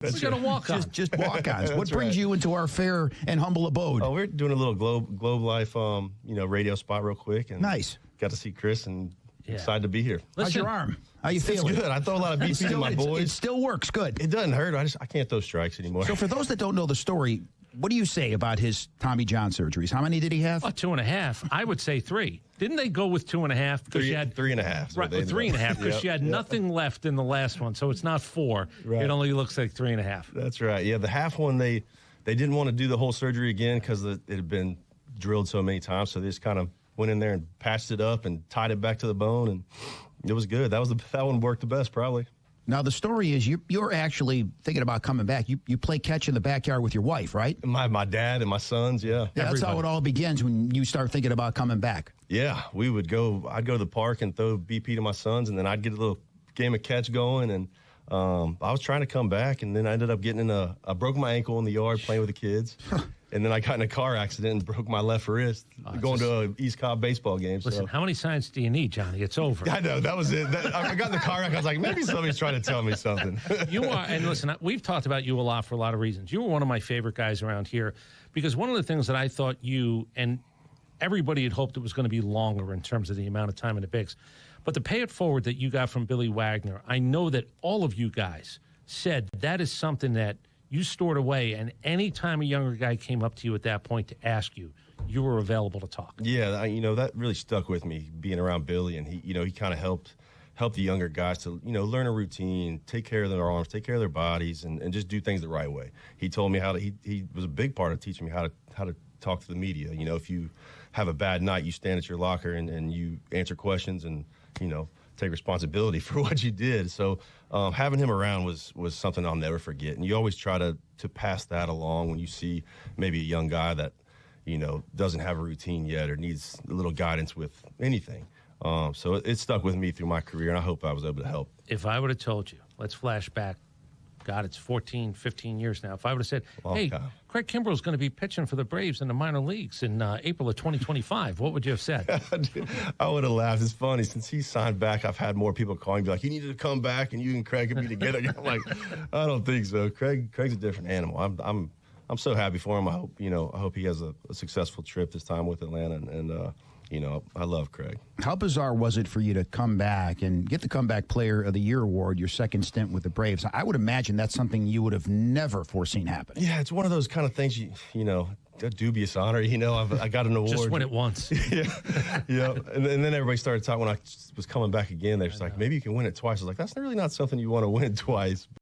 We're going to walk on. Just walk-ons. What brings you into our fair and humble abode? Oh, we're doing a little Globe Life, radio spot real quick. And nice. Got to see Chris and excited to be here. How's your arm? How you feeling? It's good. I throw a lot of BP to my boys. It still works good. It doesn't hurt. I can't throw strikes anymore. So for those that don't know the story, what do you say about his Tommy John surgeries? How many did he have? 2.5. I would say 3. Didn't they go with 2.5 because you had 3.5? Right, 3.5 because you had nothing left in the last one, so it's not 4. Right. It only looks like 3.5. That's right. Yeah, the half one they didn't want to do the whole surgery again because it had been drilled so many times, so they just kind of went in there and patched it up and tied it back to the bone, and it was good. That one worked the best probably. Now, the story is you're actually thinking about coming back. You play catch in the backyard with your wife, right? My dad and my sons, yeah. That's how it all begins when you start thinking about coming back. Yeah, I'd go to the park and throw BP to my sons, and then I'd get a little game of catch going, and I was trying to come back, and then I ended up I broke my ankle in the yard playing with the kids. And then I got in a car accident and broke my left wrist going to an East Cobb baseball game. Listen, how many signs do you need, Johnny? It's over. I know. That was it. I got in the car wreck. I was like, maybe somebody's trying to tell me something. You are, and listen, we've talked about you a lot for a lot of reasons. You were one of my favorite guys around here because one of the things that I thought you and everybody had hoped it was going to be longer in terms of the amount of time in the bigs. But the pay it forward that you got from Billy Wagner, I know that all of you guys said that is something that you stored away, and any time a younger guy came up to you at that point to ask you, you were available to talk. Yeah, that really stuck with me, being around Billy, and he kind of helped the younger guys to, learn a routine, take care of their arms, take care of their bodies, and just do things the right way. He told me he was a big part of teaching me how to talk to the media. If you have a bad night, you stand at your locker and you answer questions and, take responsibility for what you did. So having him around was something I'll never forget. And you always try to pass that along when you see maybe a young guy that, doesn't have a routine yet or needs a little guidance with anything. So it stuck with me through my career, and I hope I was able to help. If I would have told you, let's flash back, God, it's 14, 15 years now. If I would have said, hey, Craig Kimbrell's going to be pitching for the Braves in the minor leagues in April of 2025, what would you have said? I would have laughed. It's funny. Since he signed back, I've had more people calling me, be like, he needed to come back, and you and Craig could be together. I'm like, I don't think so. Craig's a different animal. I'm so happy for him. I hope he has a successful trip this time with Atlanta, and I love Craig. How bizarre was it for you to come back and get the Comeback Player of the Year award, your second stint with the Braves? I would imagine that's something you would have never foreseen happening. Yeah, it's one of those kind of things, a dubious honor. I got an award. Just win it once. yeah. And then everybody started talking when I was coming back again. They were like, maybe you can win it twice. I was like, that's really not something you want to win twice.